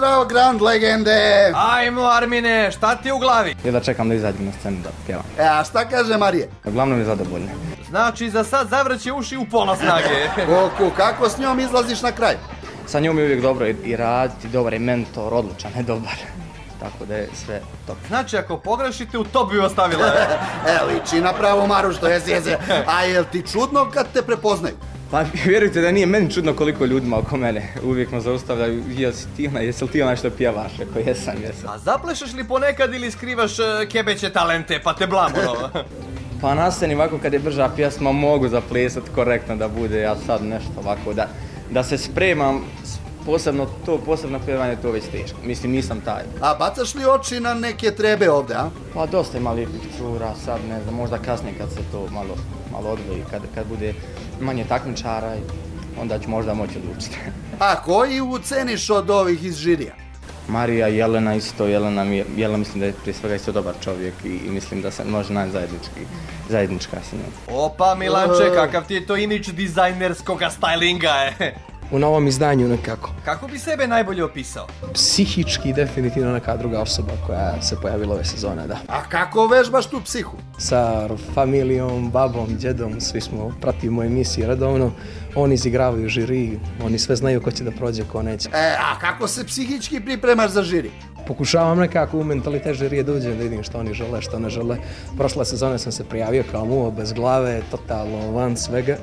pozdrav, grand legende! Ajmo, Armine, šta ti u glavi? Ja da čekam da izađem na scenu da pjevam. A šta kaže Marije? Uglavnom je zadovoljna. Znači, za sad zavrće uši u pola snage. Kako s njom izlaziš na kraj? Sa njom je uvijek dobro i raditi, dobar je mentor, odlučan je dobar. Tako da je sve top. Znači, ako pogrešite, u top bi vas stavila. Liči na pravu Maru, što je sjeze. A jel ti čudno kad te prepoznaju? Pa vjerujte da nije meni čudno koliko ljudima oko mene uvijek me zaustavljaju, jesi li ti onaj što pjevaš? Ako jesam. A zaplešeš li ponekad ili skrivaš kebeće talente pa te blamuno? Pa na sceni ovako kad je brža pjesma mogu zaplesati korektno da bude, ja sad nešto ovako da se spremam, posebno pjevanje to već teško, mislim nisam taj. A bacaš li oči na neke trebe ovdje, a? Pa dosta ima lijepih cura, sad ne znam, možda kasnije kad se to malo odvoji, kad bude manje takmičara, onda ću možda moći odlučiti. A koji uceniš od ovih iz žirija? Marija i Jelena isto, Jelena mislim da je prije svega isto dobar čovjek i mislim da se može naći zajednička s njom. Opa Milanče, kakav ti je to imidž dizajnerskoga stylinga, U novom izdanju nekako. Kako bi sebe najbolje opisao? Psihički definitivno neka druga osoba koja se pojavila ove sezone, da. A kako vežbaš tu psihu? Sa familijom, babom, djedom, svi smo pratimo emisije redovno. Oni izigravaju žiri, oni sve znaju ko će da prođe, ko neće. A kako se psihički pripremaš za žiri? Pokušavam nekako u mentalitet žirije da uđem, da vidim što oni žele, što ne žele. Prošle sezone sam se prijavio kao muo, bez glave, totalno van svega.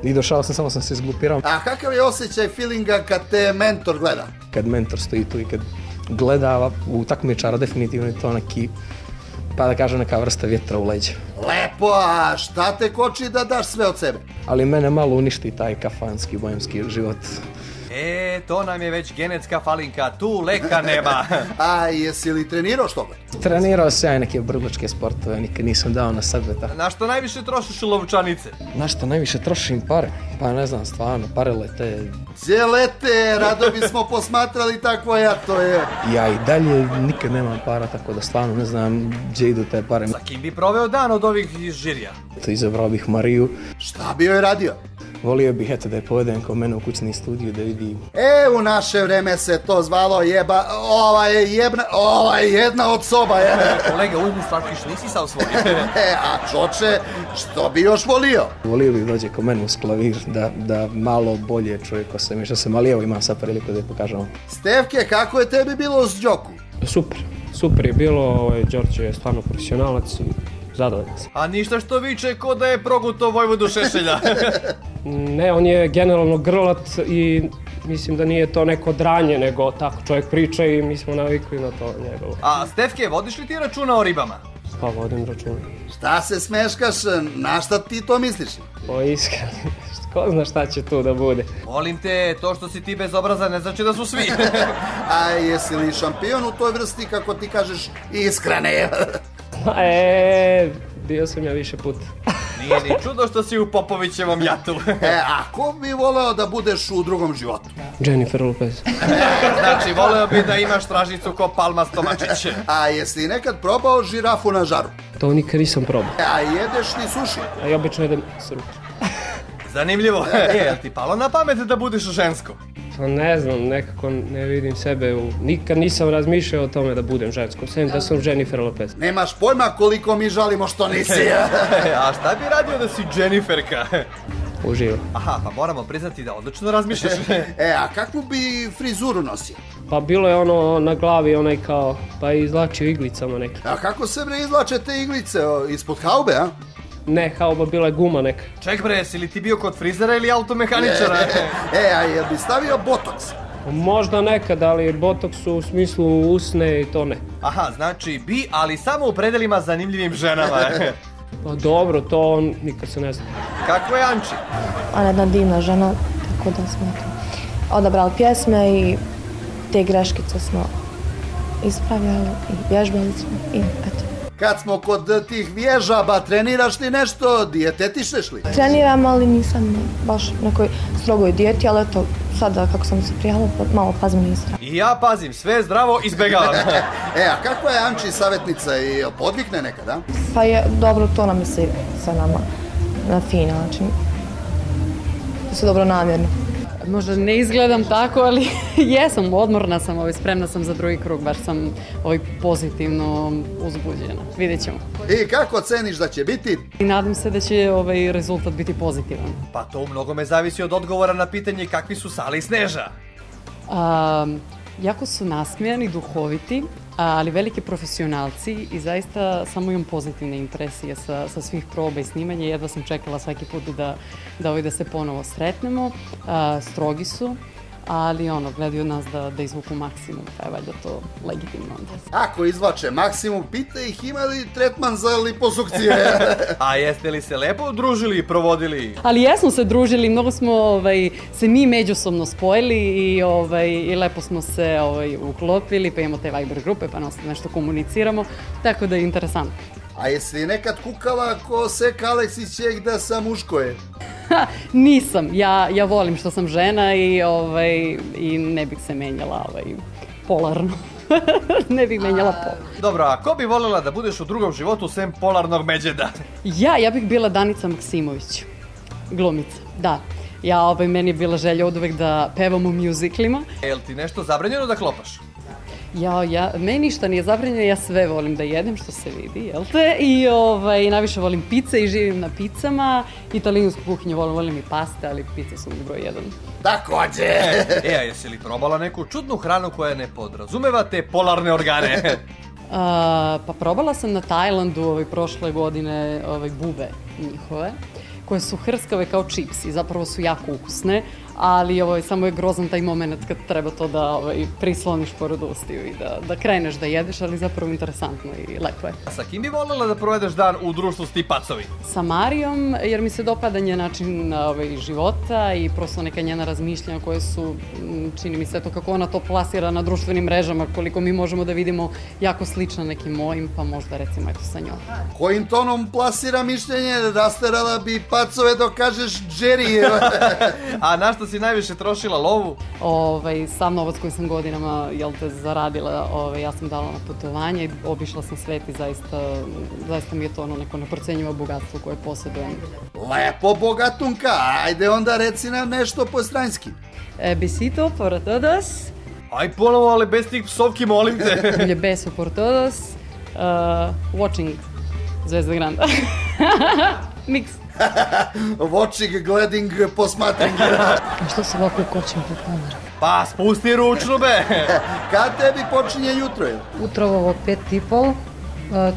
I došao sam, samo sam se izglupirao. A kakav je osjećaj feelinga kad te mentor gleda? Kad mentor stoji tu i kad gleda u takmičara, definitivno je to neki, pa da kažem, neka vrsta vjetra u leđa. Lepo, a šta te koči da daš sve od sebe? Ali mene malo uništi taj kafanski, bojemski život. To nam je već genetska falinka, tu leka nema. A jesi li trenirao što god? Trenirao sam ja neke brličke sportove, nikad nisam dao na sebe tako. Na što najviše trošiš u lovčanice? Na što najviše trošim pare? Pa ne znam, stvarno, pare lete. Gdje lete, rado bismo posmatrali takvo jato je. Ja i dalje nikad nemam para, tako da stvarno ne znam gdje idu te pare. Sa kim bi proveo dan od ovih iz žirija? Izabrao bih Mariju. Šta bi joj radio? Volio bih da je povedem kod mene u kućni studiju da vidim. U naše vreme se to zvalo ova je jedna od soba, je. Kolega, uzmi slatkiš, nisi sa svoj. A čoče, što bi još volio? Volio bih dođe kod mene uz klavir, da malo bolje čuje ko sam, što sam, ali evo imam sad priliku da je pokažem. Stefke, kako je tebi bilo s Đoku? Super je bilo, Đorđe je stvarno profesionalac i zadovoljan sam. A ništa što viče ko da je proguto Vojvodu Šešelja. Ne, on je generalno grlat i mislim da nije to neko dranje, nego tako čovjek priča i mi smo navikli na to njegovo. A Stefke, vodiš li ti računa o ribama? Pa vodim računa. Šta se smeškaš, na šta ti to misliš? O iskreno, ko zna šta će tu da bude. Molim te, to što si ti bezobrazan ne znači da su svi. A jesi li šampion u toj vrsti, kako ti kažeš, iskrene? Bio sam ja više puta. Nije ni čudo što si u Popovićevom jatu. A ko bi voleo da budeš u drugom životu? Jennifer Lopez. Znači, voleo bi da imaš stražnicu ko Palma Stomačić. A jesi nekad probao žirafu na žaru? To nikad nisam probao. A jedeš li suši? A ja obično jedem s ruke. Zanimljivo. Jel ti palo na pamet da budeš žensko? Pa ne znam, nekako ne vidim sebe nikad nisam razmišljao o tome da budem žensko, sem da sam Jennifer Lopez. Nemaš pojma koliko mi žalimo što nisi. A šta bi radio da si Jenniferka? Uživo. Aha, pa moramo priznati da odlično razmišljaš. A kakvu bi frizuru nosio? Pa bilo je ono na glavi, onaj kao, pa izlačio iglicama neki. A kako se bre izlače te iglice, ispod haube, a? Ne, hauba, bila je guma neka. Ček bre, si li ti bio kod frizera ili automehaničara? A jel bi stavio botoks? Možda nekad, ali botoks u smislu usne i to ne. Aha, znači bi, ali samo u predelima zanimljivim ženama. Pa dobro, to nikad se ne zna. Kako je Anči? Ona je jedna divna žena, tako da smo odabrali pjesme i te greškice smo ispravljali i vježbali smo i eto. Kad smo kod tih vježaba, treniraš li nešto, dijetetišeš li? Treniram, ali nisam baš nekoj strogoj dijeti, ali eto, sada kako sam se prijavila, malo pazim i zdravo. I ja pazim, sve zdravo izbjegavam. A kakva je Anči savjetnica i podvikne nekad, a? Pa je, dobro, to nam misli sa nama na fin način. To se dobro namjerno. Možda ne izgledam tako, ali jesam, odmorna sam, spremna sam za drugi krug, baš sam pozitivno uzbuđena. Vidjet ćemo. I kako ceniš da će biti? I nadam se da će rezultat biti pozitivan. Pa to u mnogome zavisi od odgovora na pitanje kakvi su Sale i Sneža. Jako su nasmijani, duhoviti, ali veliki profesionalci i zaista samo imam pozitivne impresije sa svih proba i snimanja. Jedva sam čekala svaki put da se ponovo sretnemo. Strogi su, ali gledaju od nas da izvuku maksimum, pa je valjda to legitimno onda. Ako izvače maksimum, pita ih ima li tretman za liposukcije. A jeste li se lepo družili i provodili? Ali jesmo se družili, mnogo smo se mi međusobno spojili i lepo smo se uklopili, pa imamo te Viber grupe, pa nešto komuniciramo, tako da je interesantno. A jesi nekad kukala ko Seka Aleksićeg da sam muško je? Nisam, ja volim što sam žena i ne bih se menjala polarno. Ne bih menjala pol. Dobro, a ko bi voljela da budeš u drugom životu sem polarnog Međeda? Ja bih bila Danica Maksimović, glumica, da. Meni je bila želja od uvek da pevam u mjuziklima. Je li ti nešto zabranjeno da klopaš? Meni ništa nije zabranjeno, ja sve volim da jedem, što se vidi, jel te? I najviše volim pice i živim na picama. Italijansku kuhinju volim i paste, ali pice su mi broj 1. Takođe! A jesi li probala neku čudnu hranu koja ne podrazumeva te polarne organe? Pa probala sam na Tajlandu prošle godine bube njihove, koje su hrskave kao čipsi, zapravo su jako ukusne, ali samo je grozan taj moment kad treba to da prisloniš pored ustiju i da kreneš da jedeš, ali zapravo interesantno i lepo je. A sa kim bi voljela da provedeš dan u društvu s ti pacovi? Sa Marijom, jer mi se dopada njen način života i prosto neka njena razmišljanja koje su, čini mi se to kako ona to plasira na društvenim mrežama, koliko mi možemo da vidimo jako slično nekim mojim, pa možda recimo sa njom. Kojim tonom plasira mišljenje? Rasterala bi pacove dok kažeš Jerry. A na što si najviše trošila lovu? Sam novac koji sam godinama zaradila, ja sam dala na putovanje i obišla sam svet i zaista mi je to neko neprocenjivo bogatstvo koje posjedujem. Lepo, bogatunka, ajde onda reci nam nešto po stranjski. Besito por todos. Aj ponovo, ali bez tih psovki, molim te. Un beso por todos. Watching Zvezda Granda. Mix. Watching, gleding, posmatring. A što se ovako kočim po kameru? Pa spusti ručnu, be! Kad tebi počinje jutro? Utrovo 5:30,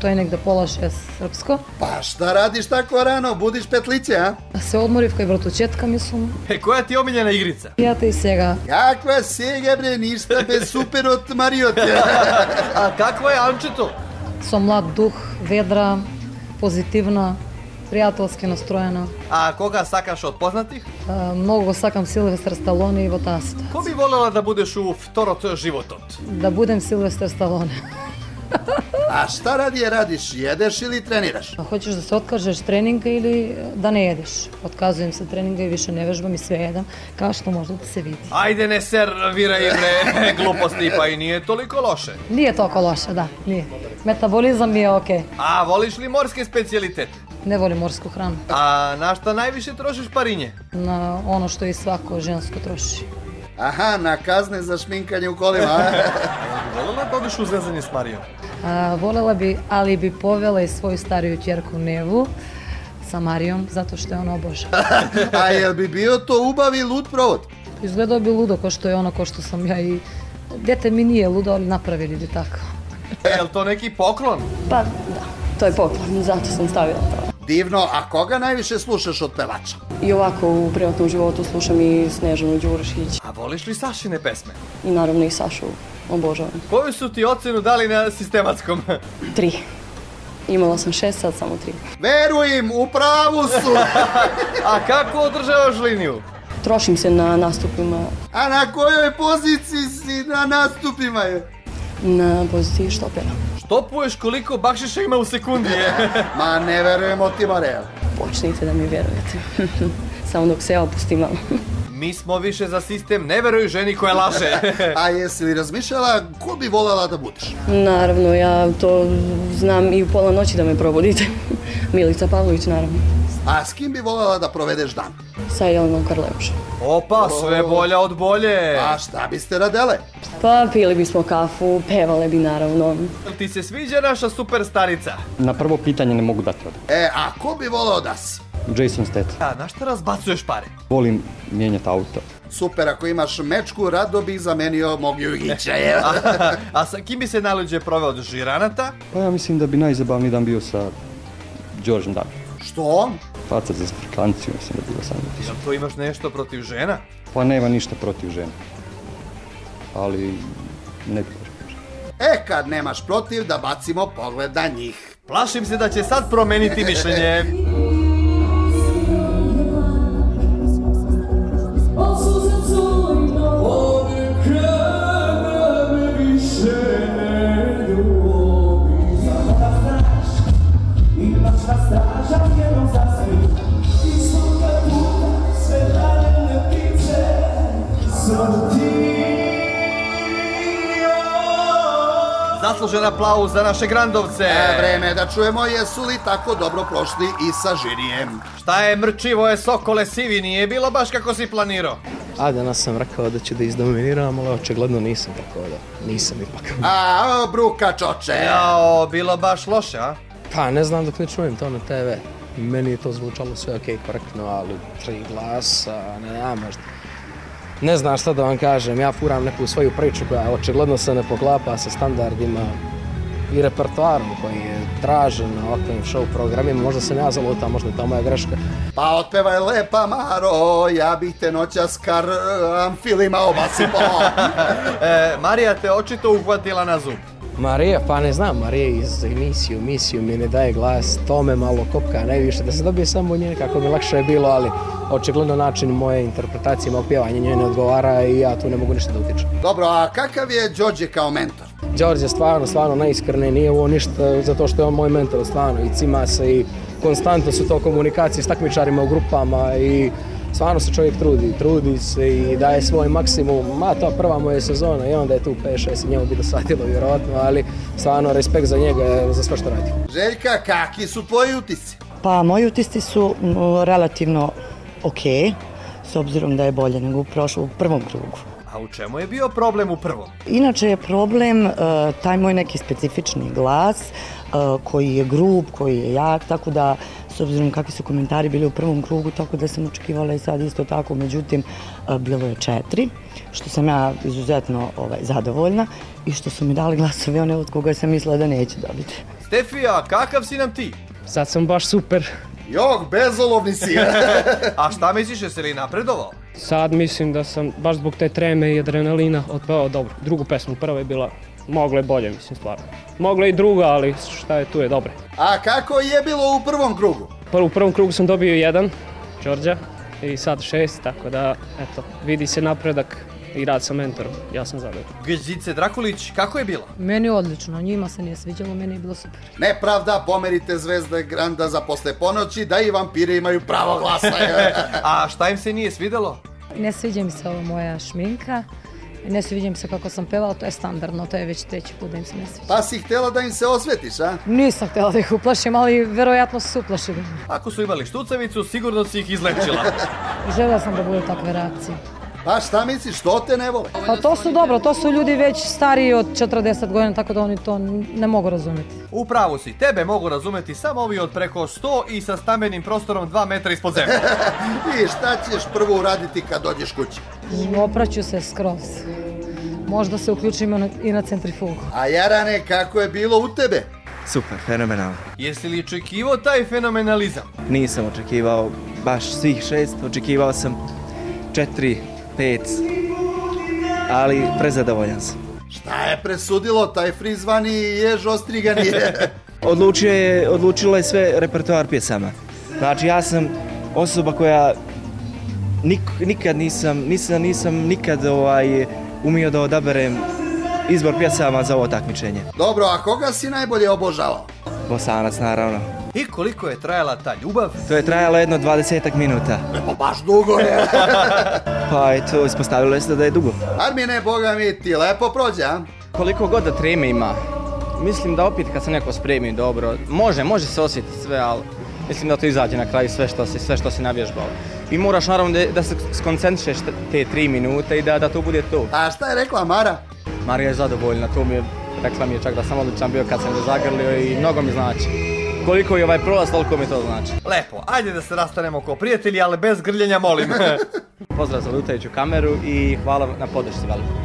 to je negde 5:30 srpsko. Pa šta radiš tako rano? Budiš petliće, a? Da se odmorivka i vrtočetka, mislim. Koja ti je omiljena igrica? Pijate i Sega. Kakva Sega, bre, ništa bez Super od Mariote. A kakva je Ančeto? Som mlad duh, vedra, pozitivna, prijateljski nastrojena. A koga sakaš od poznatih? Mnogo sakam Silvestar Stallone i Ivo Tasta. Ko bi voljela da budeš u vtorot životot? Da budem Silvestar Stallone. A šta radije radiš? Jedeš ili treniraš? Hoćeš da se otkažeš treninga ili da ne jedeš? Otkazujem se treninga i više ne vežbam i sve jedam, kao što možda da se vidi. Ajde, ne serviraj bre gluposti, pa i nije toliko loše. Nije toliko loše, da, nije. Metabolizam mi je okej. A voliš li morske specijalitete? Ne volim morsku hranu. A na šta najviše trošiš parinje? Na ono što i svako žensko troši. Aha, na kazne za šminkanje u kolima. Volela da odeš u zezanje s Marijom? Volela bi, ali bi povela i svoju stariju ćerku Nevu sa Marijom, zato što je ona obožava. A jel bi bio to ubavi lud provod? Izgledao bi ludo ko što je ono, ko što sam ja i... Dete mi nije ludo, ali napravili bi tako. Je li to neki poklon? Pa da, to je poklon, zato sam stavila to. Divno, a koga najviše slušaš od pevača? I ovako u privatnom životu slušam i Snežanu Đurišić. A voliš li Sašine pesme? I naravno i Sašu obožavam. Koju su ti ocenu dali na sistematskom? 3. Imala sam 6, sad samo 3. Verujem, u pravu su! A kako održavaš liniju? Trošim se na nastupima. A na kojoj poziciji si na nastupima je? Na poziciji štopera. Štopuješ koliko bakšiša ima u sekundi, je? Ma ne verujemo ti, Marija. Počnite da mi vjerujete. Samo dok se ja opustim malo. Mi smo više za sistem ne veruj ženi koja laže. A jesi li razmišljala ko bi voljela da budeš? Naravno, ja to znam i u pola noći da me probudite. Milica Pavlović, naravno. A s kim bi voljela da provedeš dan? Sa Jelenom Karleušom. Opa, sve bolja od bolje. A šta biste radele? Pa pili bismo kafu, pevale bi naravno. Ti se sviđa naša superstarica? Na prvo pitanje ne mogu dati odgovor. A ko bi voleo da si? Jason Statham. A na šta razbacuješ pare? Volim mijenjati auto. Super, ako imaš mečku, rado bih zamenio mog Jugića, je. A sa kim bi se najluđe proveo od žiranata? Pa ja mislim da bi najzabavniji dan bio sa Đorđem Dabijem. Što? Faca za Afrikanciju, mislim da bi bilo sam. Jel to imaš nešto protiv žena? Pa nema ništa protiv žena. Ali ne bi Kad nemaš protiv, da bacimo pogled na njih. Plašim se da će sad promeniti mišljenje. Zaslužen aplauz za naše grandovce. Vreme je da čujemo jesu li tako dobro prošli i sa žirijem. Šta je mrčivo je sokole sivi, nije bilo baš kako si planirao. A danas sam rekao da ću da izdominiram, ali očigledno nisam, tako da nisam ipak. Bruka čoče. Jao, bilo baš loše, a? Pa ne znam dok ne čujem to na TV. Meni je to zvučalo sve okej, korektno, ali 3 glasa, ne možda. Ne znam šta da vam kažem, ja furam neku svoju priču koja očigledno se ne poklapa sa standardima i repertoarom koji je tražen na ovakvim show programima. Možda sam ja zaluta, možda je to moja greška. Pa otpevaj lepa Maro, ja bih te noćas filima obasipo. Marija te očito uhvatila na zub. Marija, pa ne znam, Marija iz emisiju mi ne daje glas, to me malo kopka najviše, da se dobije samo nje kako mi lakše je bilo, ali očigledno način moje interpretacije, mojeg pjevanja njoj ne odgovara i ja tu ne mogu ništa da utičem. Dobro, a kakav je Đorđe kao mentor? Đorđe je stvarno najiskreniji, nije ovo ništa zato što je on moj mentor, stvarno, i cima se i konstantno su to komunikacije s takmičarima u grupama i stvarno se čovjek trudi se i daje svoj maksimum, to prva moja sezona i onda je tu 5-6 i njemu bi dosadilo vjerojatno, ali stvarno respekt za njega, za sve što radi. Željka, kakvi su tvoji utisci? Pa moji utisci su relativno okej, s obzirom da je bolje nego u prvom krugu. A u čemu je bio problem u prvom? Inače je problem taj moj neki specifični glas koji je grub, koji je jak, tako da s obzirom kakvi su komentari bili u prvom krugu, tako da sam očekivala i sad isto tako, međutim bilo je 4, što sam ja izuzetno zadovoljna i što su mi dali glasove one od koga sam mislila da neću dobiti. Stefija, kakav si nam ti? Sad sam baš super. Jok, bezolovni si. A šta misliš, jesi li napredovao? Sad mislim da sam baš zbog te treme i adrenalina otpevao dobro. Drugu pesmu, prva je bila, mogla je bolje, mislim, stvarno. Mogla i druga, ali šta je tu je dobro. A kako je bilo u prvom krugu? U prvom krugu sam dobio 1, Đorđa, i sad 6, tako da, eto, vidi se napredak i rad sa mentorom, ja sam zadovoljan. Gđice Drakulić, kako je bilo? Meni je odlično, njima se nije sviđalo, meni je bilo super. Nepravda, pomerite zvezde Granda za posle ponoći, da i vampiri imaju pravo glasa. A šta im se nije svidjelo? Ne sviđa mi se ova moja šminka, ne sviđa mi se kako sam pevala, to je standardno, to je već 3. put da im se ne sviđa. Pa si htjela da im se osvetiš, a? Nisam htjela da ih uplašim, ali verovatno su se uplašili. Ako su imali štucavicu, sigurno si ih izlečila. Željela sam da bude takve reakcije. Pa šta misliš, što te ne vole? Pa to su dobro, to su ljudi već stariji od 40 godina, tako da oni to ne mogu razumjeti. U pravu si, tebe mogu razumjeti samo ovi od preko 100 i sa stambenim prostorom 2 metra ispod zemlje. I šta ćeš prvo uraditi kad dođeš kući? Opraću se skroz. Možda se uključimo i na centrifugu. A Jarane, kako je bilo u tebe? Super, fenomenalno. Jesi li očekivao taj fenomenalizam? Nisam očekivao baš svih 6, očekivao sam 4, 5, ali prezadovoljan sam. Šta je presudilo, taj frizvani jež ostrigani? Odlučilo je sve repertoar pjesama. Znači ja sam osoba koja nikad nisam umio da odaberem izbor pjesama za ovo takmičenje. Dobro, a koga si najbolje obožavao? Bosanac, naravno. I koliko je trajala ta ljubav? To je trajalo jedno 20 minuta. Baš dugo je. Pa eto, ispostavilo se da je dugo. Armine, boga mi, ti lepo prođe, a? Koliko god da treme ima, mislim da opet kad se neko spremi dobro, može se osjetiti sve, ali mislim da to izađe na kraju sve što si navježbao. I moraš naravno da se skoncentrišeš te 3 minute i da to bude to. A šta je rekla Mara? Marija je zadovoljna, rekla mi je čak da sam odličan bio kad sam je zagrlio i mnogo mi znači. Koliko je ovaj prolaz, toliko mi to znači. Lepo, ajde da se rastanemo kao prijatelji, ali bez grljenja molim. Pozdrav za lutajuću kameru i hvala na podršci, Veli.